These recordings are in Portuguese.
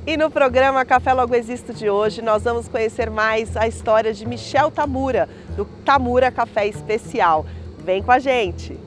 E no programa Café Logo Existo de hoje, nós vamos conhecer mais a história de Michel Tamura, do Tamura Café Especial. Vem com a gente!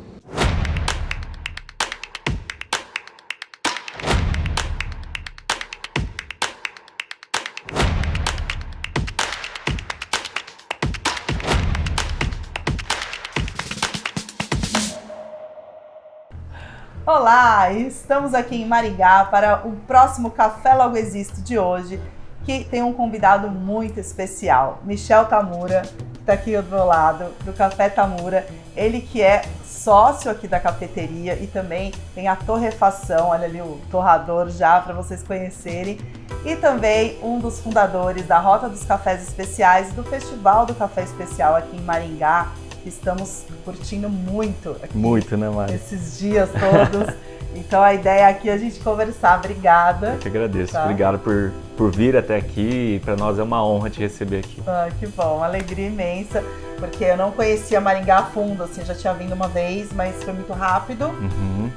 Olá, estamos aqui em Maringá para o próximo Café Logo Existo de hoje, que tem um convidado muito especial, Michel Tamura, que está aqui do meu lado, do Café Tamura. Ele que é sócio aqui da cafeteria e também tem a torrefação, olha ali o torrador já para vocês conhecerem. E também um dos fundadores da Rota dos Cafés Especiais, do Festival do Café Especial aqui em Maringá. Estamos curtindo muito aqui. Muito, né, Mari? Esses dias todos. Então a ideia aqui é a gente conversar. Obrigada. Eu que agradeço. Tá? Obrigado por vir até aqui. Para nós é uma honra te receber aqui. Ah, que bom, uma alegria imensa. Porque eu não conhecia Maringá a fundo, assim, já tinha vindo uma vez, mas foi muito rápido.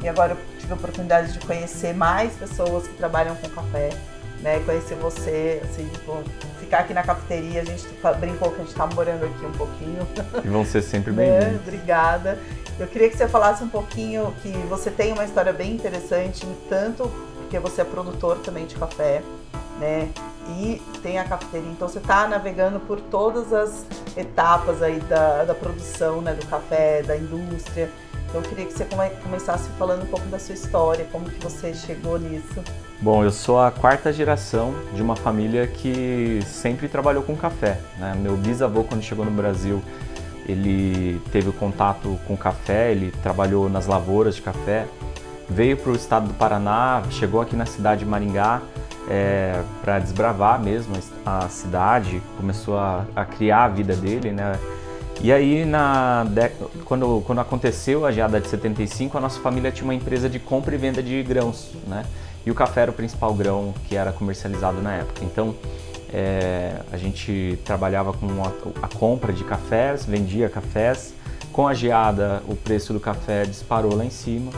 E agora eu tive a oportunidade de conhecer mais pessoas que trabalham com café, né? Conhecer você, assim, tipo, ficar aqui na cafeteria. A gente brincou que a gente tá morando aqui um pouquinho. E vão ser sempre bem-vindos. Obrigada. Eu queria que você falasse um pouquinho, que você tem uma história bem interessante, tanto porque você é produtor também de café, né? E tem a cafeteria, então você está navegando por todas as etapas aí da produção, né, do café, da indústria. Então eu queria que você começasse falando um pouco da sua história, como que você chegou nisso. Bom, eu sou a quarta geração de uma família que sempre trabalhou com café, né? Meu bisavô, quando chegou no Brasil, ele teve contato com café, ele trabalhou nas lavouras de café, veio para o estado do Paraná, chegou aqui na cidade de Maringá para desbravar mesmo a cidade, começou a criar a vida dele, né? E aí, quando aconteceu a geada de 75, a nossa família tinha uma empresa de compra e venda de grãos, né? E o café era o principal grão que era comercializado na época. Então, a gente trabalhava com a compra de cafés, vendia cafés. Com a geada, o preço do café disparou lá em cima.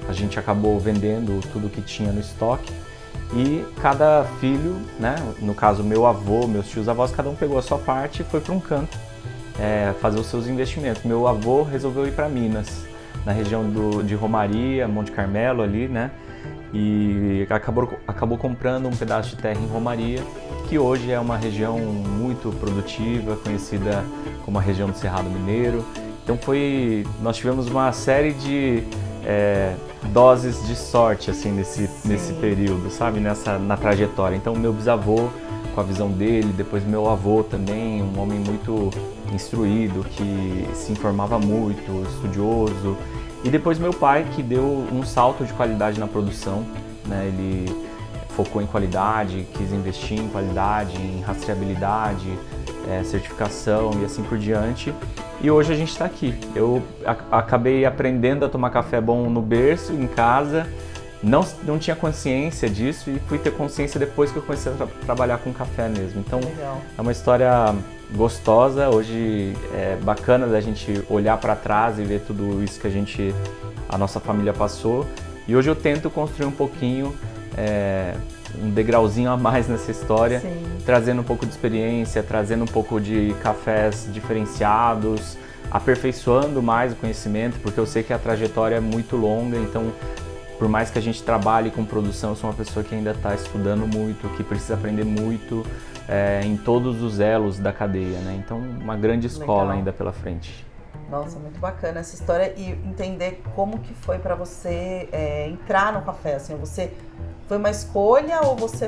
A gente acabou vendendo tudo que tinha no estoque. E cada filho, né, no caso meu avô, meus tios-avós, cada um pegou a sua parte e foi para um canto fazer os seus investimentos. Meu avô resolveu ir para Minas, na região de Romaria, Monte Carmelo ali, né? E acabou comprando um pedaço de terra em Romaria, que hoje é uma região muito produtiva, conhecida como a região do Cerrado Mineiro. Então nós tivemos uma série de doses de sorte assim nesse período, sabe, na trajetória. Então meu bisavô, com a visão dele, depois meu avô também, um homem muito instruído, que se informava muito, estudioso. E depois meu pai, que deu um salto de qualidade na produção, né? Ele focou em qualidade, quis investir em qualidade, em rastreabilidade, certificação e assim por diante. E hoje a gente está aqui. Eu acabei aprendendo a tomar café bom no berço, em casa. Não tinha consciência disso e fui ter consciência depois que eu comecei a trabalhar com café mesmo. Então, legal. É uma história gostosa. Hoje é bacana da gente olhar para trás e ver tudo isso que a nossa família passou. E hoje eu tento construir um pouquinho, um degrauzinho a mais nessa história, sim, trazendo um pouco de experiência, trazendo um pouco de cafés diferenciados, aperfeiçoando mais o conhecimento, porque eu sei que a trajetória é muito longa, então por mais que a gente trabalhe com produção, eu sou uma pessoa que ainda está estudando muito, que precisa aprender muito em todos os elos da cadeia, né? Então, uma grande escola legal. Ainda pela frente. Nossa, muito bacana essa história e entender como que foi para você entrar no café, assim, foi uma escolha ou você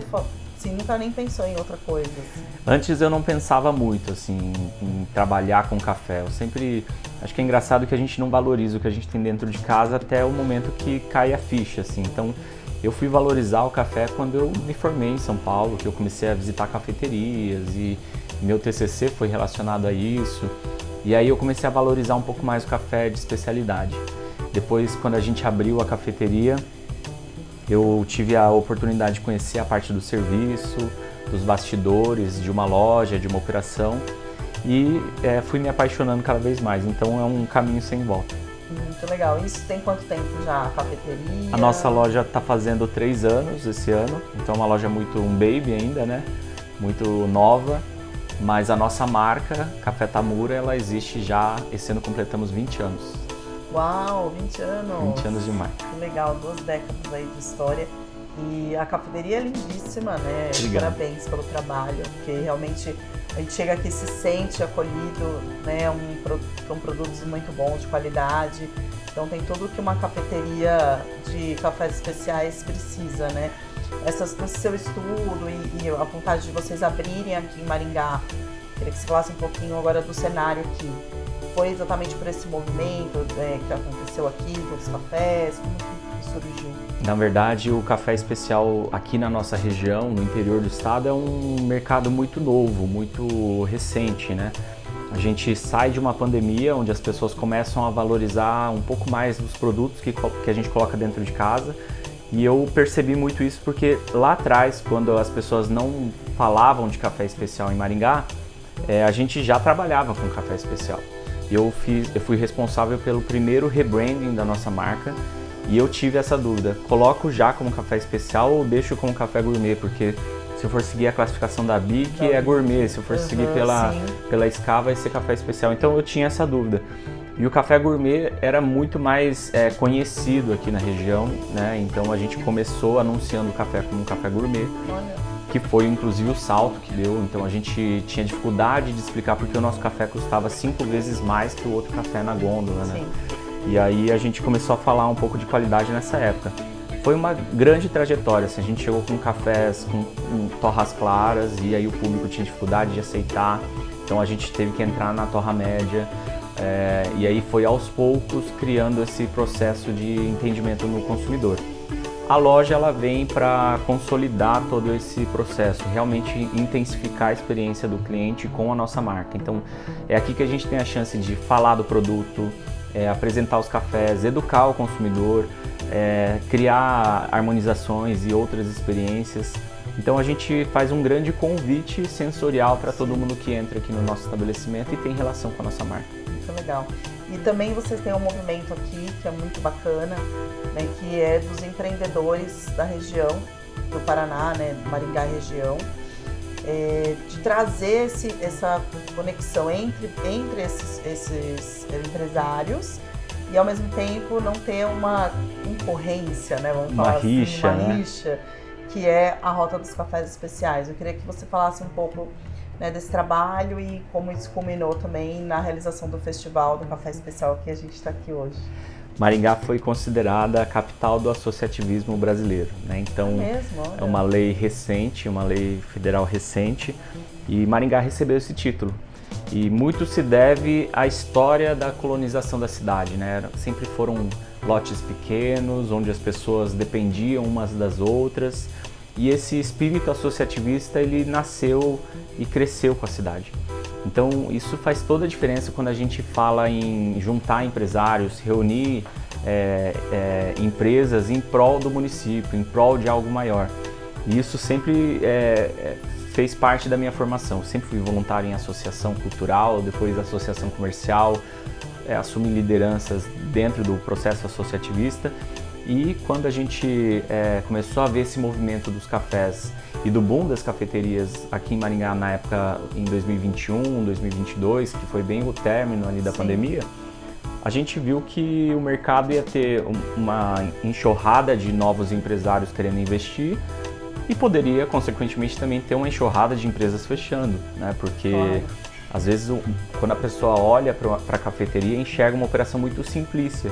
assim, nunca nem pensou em outra coisa? Assim? Antes eu não pensava muito assim, em trabalhar com café. Eu sempre acho que é engraçado que a gente não valoriza o que a gente tem dentro de casa até o momento que cai a ficha. Assim. Então eu fui valorizar o café quando eu me formei em São Paulo, que eu comecei a visitar cafeterias e meu TCC foi relacionado a isso. E aí eu comecei a valorizar um pouco mais o café de especialidade. Depois, quando a gente abriu a cafeteria, eu tive a oportunidade de conhecer a parte do serviço, dos bastidores, de uma loja, de uma operação e fui me apaixonando cada vez mais. Então é um caminho sem volta. Muito legal. Isso tem quanto tempo já, a cafeteria? A nossa loja está fazendo 3 anos esse ano, então é uma loja muito um baby ainda, né? Muito nova, mas a nossa marca, Café Tamura, ela existe já, esse ano completamos 20 anos. Uau, 20 anos! 20 anos de marca. Que legal, 2 décadas aí de história. E a cafeteria é lindíssima, né? Obrigado. Parabéns pelo trabalho, porque realmente a gente chega aqui e se sente acolhido, né? São produtos muito bons, de qualidade. Então tem tudo que uma cafeteria de cafés especiais precisa, né? Esse seu estudo e a vontade de vocês abrirem aqui em Maringá, queria que você falasse um pouquinho agora do cenário aqui. Foi exatamente por esse movimento, né, que aconteceu aqui, dos cafés, como que surgiu? Na verdade, o café especial aqui na nossa região, no interior do estado, é um mercado muito novo, muito recente, né? A gente sai de uma pandemia onde as pessoas começam a valorizar um pouco mais dos produtos que a gente coloca dentro de casa. E eu percebi muito isso porque lá atrás, quando as pessoas não falavam de café especial em Maringá, a gente já trabalhava com café especial. Eu fui responsável pelo primeiro rebranding da nossa marca e eu tive essa dúvida, coloco já como café especial ou deixo como café gourmet? Porque se eu for seguir a classificação da BIC é gourmet, se eu for seguir pela SCA vai ser café especial. Então eu tinha essa dúvida. E o café gourmet era muito mais conhecido aqui na região, né? Então a gente começou anunciando o café como um café gourmet, que foi inclusive o salto que deu. Então a gente tinha dificuldade de explicar porque o nosso café custava 5 vezes mais que o outro café na gôndola, né? Sim. E aí a gente começou a falar um pouco de qualidade nessa época. Foi uma grande trajetória, assim, a gente chegou com cafés com torras claras e aí o público tinha dificuldade de aceitar, então a gente teve que entrar na torra média. E aí foi aos poucos criando esse processo de entendimento no consumidor. A loja ela vem para consolidar todo esse processo, realmente intensificar a experiência do cliente com a nossa marca. Então é aqui que a gente tem a chance de falar do produto, apresentar os cafés, educar o consumidor, criar harmonizações e outras experiências. Então a gente faz um grande convite sensorial para todo mundo que entra aqui no nosso estabelecimento e tem relação com a nossa marca. Muito legal. E também vocês têm um movimento aqui que é muito bacana, né, que é dos empreendedores da região do Paraná, né, Maringá região, de trazer essa conexão entre esses empresários e ao mesmo tempo não ter uma concorrência, né, vamos falar assim, uma rixa, que é a Rota dos Cafés Especiais. Eu queria que você falasse um pouco, né, desse trabalho e como isso culminou também na realização do Festival do Café Especial que a gente está aqui hoje. Maringá foi considerada a capital do associativismo brasileiro, né? Então é uma lei recente, uma lei federal recente, e Maringá recebeu esse título. E muito se deve à história da colonização da cidade, né? Sempre foram lotes pequenos, onde as pessoas dependiam umas das outras, e esse espírito associativista ele nasceu e cresceu com a cidade. Então isso faz toda a diferença quando a gente fala em juntar empresários, reunir empresas em prol do município, em prol de algo maior. E isso sempre fez parte da minha formação. Sempre fui voluntário em associação cultural, depois associação comercial, assumi lideranças dentro do processo associativista. E quando a gente começou a ver esse movimento dos cafés e do boom das cafeterias aqui em Maringá na época em 2021, 2022, que foi bem o término ali da pandemia, a gente viu que o mercado ia ter uma enxurrada de novos empresários querendo investir e poderia, consequentemente, também ter uma enxurrada de empresas fechando, né? Porque às vezes quando a pessoa olha para a cafeteria enxerga uma operação muito simplícia.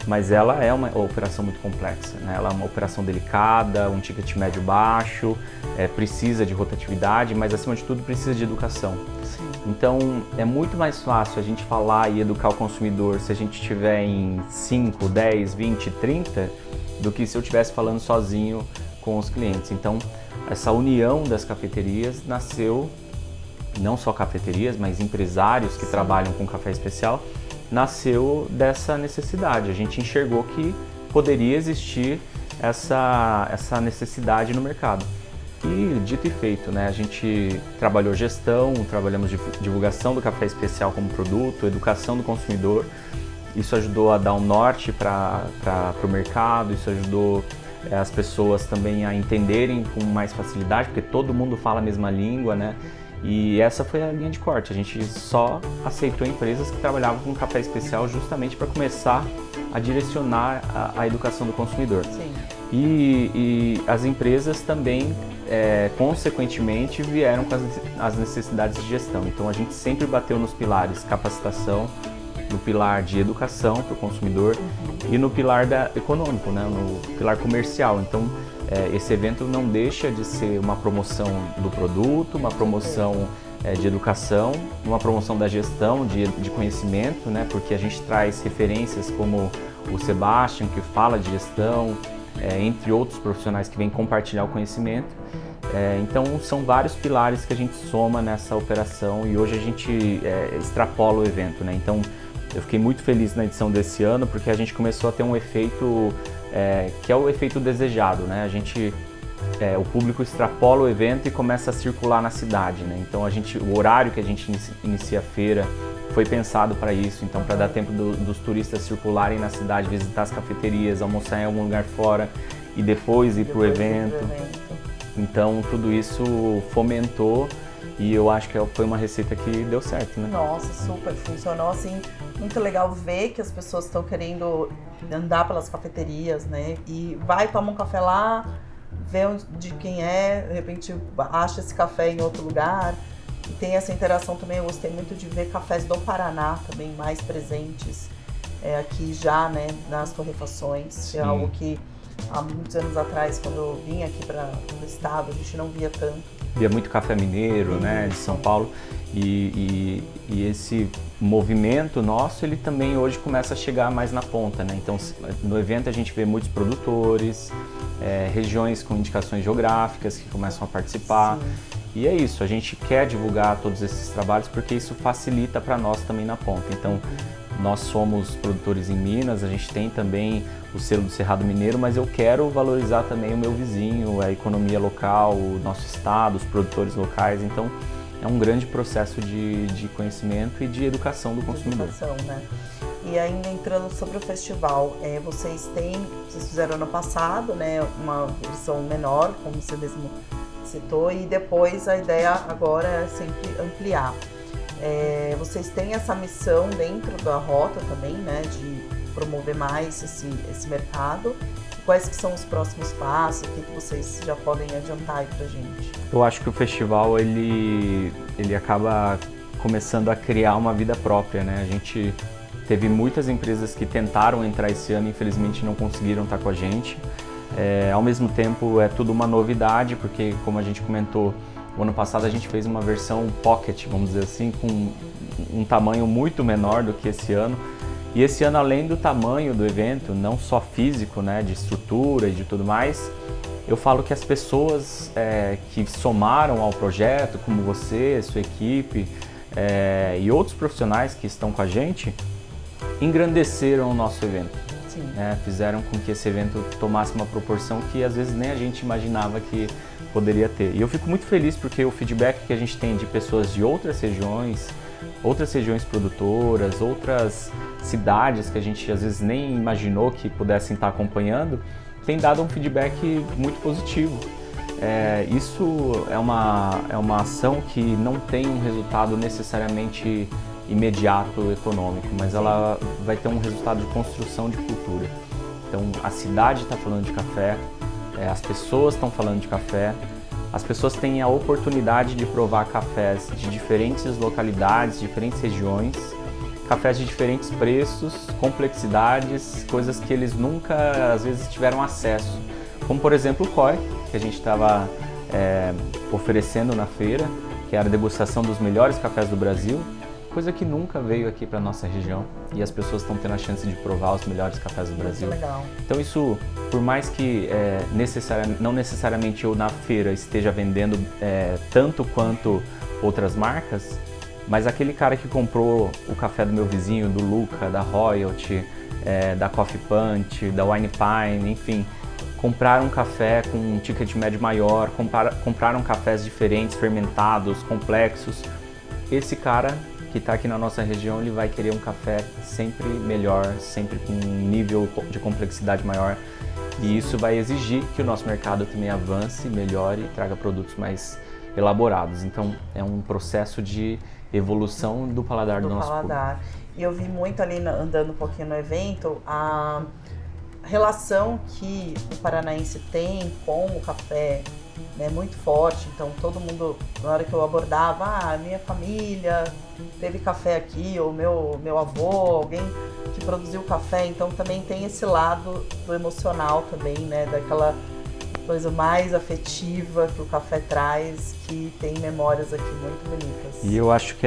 Mas ela é uma operação muito complexa, né? Ela é uma operação delicada, um ticket médio baixo, precisa de rotatividade, mas acima de tudo precisa de educação. Sim. Então é muito mais fácil a gente falar e educar o consumidor se a gente estiver em 5, 10, 20, 30, do que se eu estivesse falando sozinho com os clientes. Então essa união das cafeterias nasceu, não só cafeterias, mas empresários que trabalham com café especial, nasceu dessa necessidade. A gente enxergou que poderia existir essa necessidade no mercado. E dito e feito, né? A gente trabalhou gestão, trabalhamos divulgação do café especial como produto, educação do consumidor isso ajudou a dar um norte para o mercado, isso ajudou as pessoas também a entenderem com mais facilidade, porque todo mundo fala a mesma língua, né? E essa foi a linha de corte. A gente só aceitou empresas que trabalhavam com café especial justamente para começar a direcionar a educação do consumidor. Sim. E as empresas também, consequentemente, vieram com as necessidades de gestão. Então a gente sempre bateu nos pilares capacitação, no pilar de educação para o consumidor e no pilar econômico, né? No pilar comercial. Então esse evento não deixa de ser uma promoção do produto, uma promoção de educação, uma promoção da gestão, de conhecimento, né? Porque a gente traz referências como o Sebastian, que fala de gestão, entre outros profissionais que vêm compartilhar o conhecimento. Então são vários pilares que a gente soma nessa operação e hoje a gente extrapola o evento, né? Então eu fiquei muito feliz na edição desse ano porque a gente começou a ter um efeito que é o efeito desejado, né? O público extrapola o evento e começa a circular na cidade, né? Então o horário que a gente inicia a feira foi pensado para isso, então para dar tempo dos turistas circularem na cidade, visitar as cafeterias, almoçar em algum lugar fora e depois ir para o evento. Então tudo isso fomentou e eu acho que foi uma receita que deu certo, né? Nossa, super, funcionou assim, muito legal ver que as pessoas estão querendo andar pelas cafeterias, né? E vai, toma um café lá, vê de quem de repente acha esse café em outro lugar. E tem essa interação também, eu gostei muito de ver cafés do Paraná também mais presentes aqui já, né, nas torrefações. Sim. É algo que há muitos anos atrás, quando eu vim aqui para o estado, a gente não via tanto. Via muito café mineiro, né, de São Paulo, e esse movimento nosso, ele também hoje começa a chegar mais na ponta, né? Então no evento a gente vê muitos produtores, regiões com indicações geográficas que começam a participar. Sim. E é isso, a gente quer divulgar todos esses trabalhos porque isso facilita para nós também na ponta. Então, nós somos produtores em Minas, a gente tem também o selo do Cerrado Mineiro, mas eu quero valorizar também o meu vizinho, a economia local, o nosso estado, os produtores locais. Então, é um grande processo de conhecimento e de educação do consumidor. Educação, né? E ainda entrando sobre o festival, vocês fizeram ano passado, né, uma versão menor, como você mesmo citou, e depois a ideia agora é sempre ampliar. Vocês têm essa missão dentro da rota também, né, de promover mais esse mercado. Quais que são os próximos passos? O que vocês já podem adiantar aí pra gente? Eu acho que o festival ele acaba começando a criar uma vida própria, né? A gente teve muitas empresas que tentaram entrar esse ano e infelizmente não conseguiram estar com a gente. Ao mesmo tempo é tudo uma novidade, porque como a gente comentou, o ano passado a gente fez uma versão pocket, vamos dizer assim, com um tamanho muito menor do que esse ano. E esse ano, além do tamanho do evento, não só físico, né, de estrutura e de tudo mais, eu falo que as pessoas que somaram ao projeto, como você, sua equipe e outros profissionais que estão com a gente, engrandeceram o nosso evento. Fizeram com que esse evento tomasse uma proporção que às vezes nem a gente imaginava que poderia ter. E eu fico muito feliz porque o feedback que a gente tem de pessoas de outras regiões produtoras, outras cidades que a gente às vezes nem imaginou que pudessem estar acompanhando, tem dado um feedback muito positivo. Isso é uma ação que não tem um resultado necessariamente imediato econômico, mas ela vai ter um resultado de construção de cultura. Então a cidade está falando de café, as pessoas estão falando de café, as pessoas têm a oportunidade de provar cafés de diferentes localidades, diferentes regiões, cafés de diferentes preços, complexidades, coisas que eles nunca às vezes tiveram acesso, como por exemplo o COE, que a gente estava oferecendo na feira, que era a degustação dos melhores cafés do Brasil, coisa que nunca veio aqui para nossa região e as pessoas estão tendo a chance de provar os melhores cafés do Brasil. Muito legal. Então isso, por mais que não necessariamente eu na feira esteja vendendo tanto quanto outras marcas, mas aquele cara que comprou o café do meu vizinho, do Luca, da Royalty, da Coffee Punch, da Wine Pine, enfim, compraram um café com um ticket médio maior, compraram cafés diferentes, fermentados, complexos. Esse cara que está aqui na nossa região, ele vai querer um café sempre melhor, sempre com um nível de complexidade maior. E isso vai exigir que o nosso mercado também avance, melhore e traga produtos mais elaborados. Então, é um processo de evolução do paladar do nosso público. E eu vi muito ali, andando um pouquinho no evento, a relação que o paranaense tem com o café, né, muito forte. Então, todo mundo, na hora que eu abordava, minha família teve café aqui, ou meu avô, alguém que produziu café. Então, também tem esse lado do emocional também, né, daquela coisa mais afetiva que o café traz, que tem memórias aqui muito bonitas. E eu acho que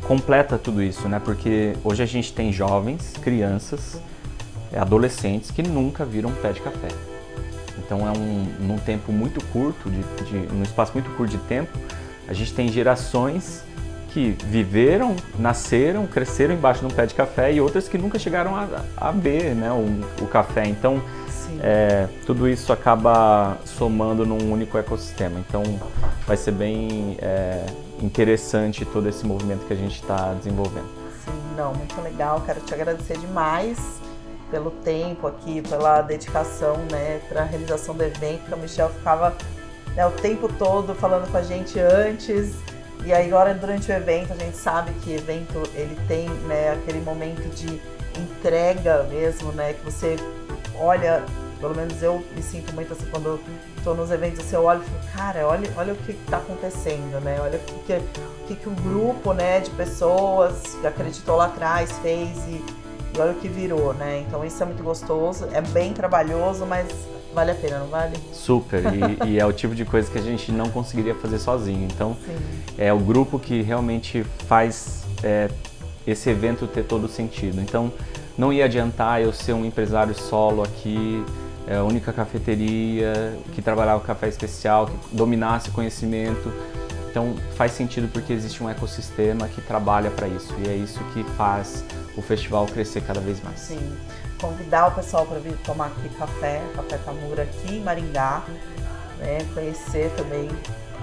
completa tudo isso, né? Porque hoje a gente tem jovens, crianças, adolescentes que nunca viram um pé de café. Então num tempo muito curto, num espaço muito curto de tempo, a gente tem gerações que viveram, nasceram, cresceram embaixo de um pé de café e outras que nunca chegaram a ver, né, o café. Então, tudo isso acaba somando num único ecossistema. Então, vai ser bem interessante todo esse movimento que a gente está desenvolvendo. Sim, muito legal. Quero te agradecer demais pelo tempo aqui, pela dedicação, né, para a realização do evento. Que a Michelle ficava, né, o tempo todo falando com a gente antes. E aí agora durante o evento, a gente sabe que o evento ele tem, né, aquele momento de entrega mesmo, né, que você olha, pelo menos eu me sinto muito assim quando estou nos eventos, você olha e fala, cara, olha o que está acontecendo, né, olha o que o grupo, né, de pessoas que acreditou lá atrás fez e olha o que virou, né, então isso é muito gostoso, é bem trabalhoso, mas vale a pena, não vale? Super, e é o tipo de coisa que a gente não conseguiria fazer sozinho. Então, sim, é o grupo que realmente faz esse evento ter todo sentido. Então, não ia adiantar eu ser um empresário solo aqui, a única cafeteria que trabalhava café especial, que dominasse o conhecimento. Então, faz sentido porque existe um ecossistema que trabalha para isso, e é isso que faz o festival crescer cada vez mais. Sim. Convidar o pessoal para vir tomar aqui Café Tamura aqui em Maringá, né? Conhecer também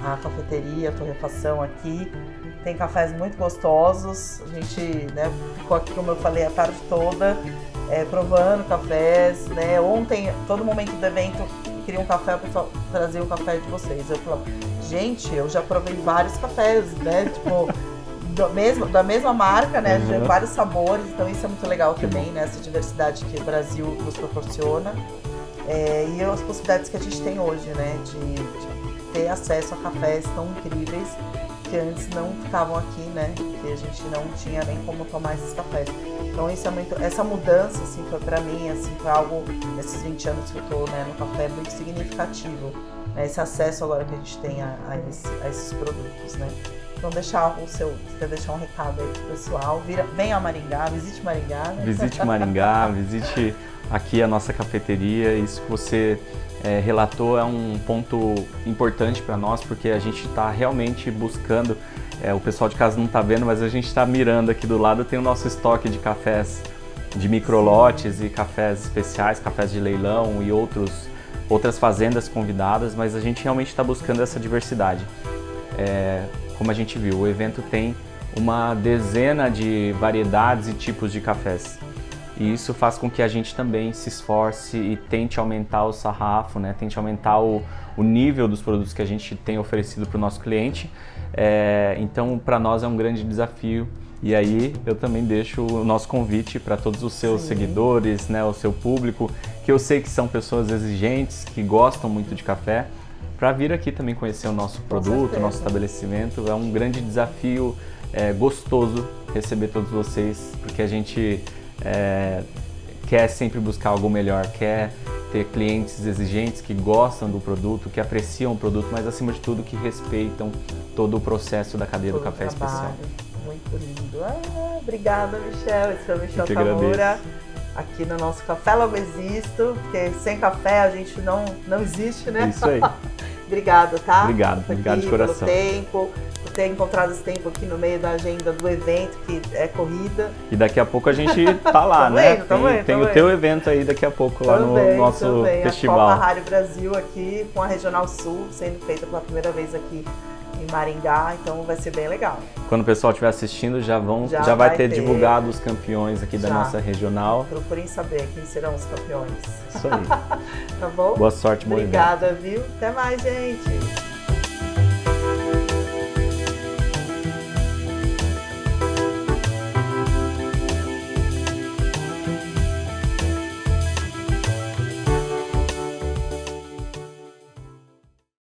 a cafeteria, a torrefação aqui. Tem cafés muito gostosos, a gente, né, ficou aqui, como eu falei, a tarde toda provando cafés, né? Ontem, todo momento do evento, queria um café, o pessoal trazia o café de vocês. Eu falava, gente, eu já provei vários cafés, né? Tipo, da mesma marca, né? De vários sabores, então isso é muito legal também, né? Essa diversidade que o Brasil nos proporciona. E as possibilidades que a gente tem hoje, né? De ter acesso a cafés tão incríveis que antes não ficavam aqui, né? Que a gente não tinha nem como tomar esses cafés. Então isso é muito, essa mudança, assim, foi pra mim, assim, foi algo, nesses 20 anos que eu tô, né, no café, muito significativo, né? Esse acesso agora que a gente tem a esses produtos, né? Então quer deixar um recado aí pro pessoal, venha a Maringá, visite Maringá, né? Visite Maringá, visite aqui a nossa cafeteria. Isso que você relatou é um ponto importante para nós, porque a gente está realmente buscando, o pessoal de casa não está vendo, mas a gente está mirando aqui do lado, tem o nosso estoque de cafés de microlotes e cafés especiais, cafés de leilão e outras fazendas convidadas, mas a gente realmente está buscando essa diversidade. Como a gente viu, o evento tem uma dezena de variedades e tipos de cafés. E isso faz com que a gente também se esforce e tente aumentar o sarrafo, né? Tente aumentar o nível dos produtos que a gente tem oferecido para o nosso cliente. Então, para nós é um grande desafio. E aí, eu também deixo o nosso convite para todos os seus seguidores, né? O seu público, que eu sei que são pessoas exigentes, que gostam muito de café, para vir aqui também conhecer o nosso produto, o nosso estabelecimento. É um grande desafio, gostoso receber todos vocês, porque a gente quer sempre buscar algo melhor, quer ter clientes exigentes que gostam do produto, que apreciam o produto, mas acima de tudo que respeitam todo o processo da cadeia do café especial. Muito lindo. Obrigada, Michelle. Esse foi o Michel Tamura. Aqui no nosso Café Logo Existo, porque sem café a gente não existe, né? Isso aí. Obrigada, tá? Obrigado de coração. Pelo tempo, por ter encontrado esse tempo aqui no meio da agenda do evento, que é corrida. E daqui a pouco a gente tá lá, né? Tem o teu evento aí daqui a pouco lá no nosso festival. A Copa Rádio Brasil aqui com a Regional Sul, sendo feita pela primeira vez aqui em Maringá, então vai ser bem legal. Quando o pessoal estiver assistindo, já vai ter divulgado os campeões aqui da nossa regional. Procurem saber quem serão os campeões. Isso aí. Tá bom? Boa sorte, bom evento. Obrigada, viu? Até mais, gente.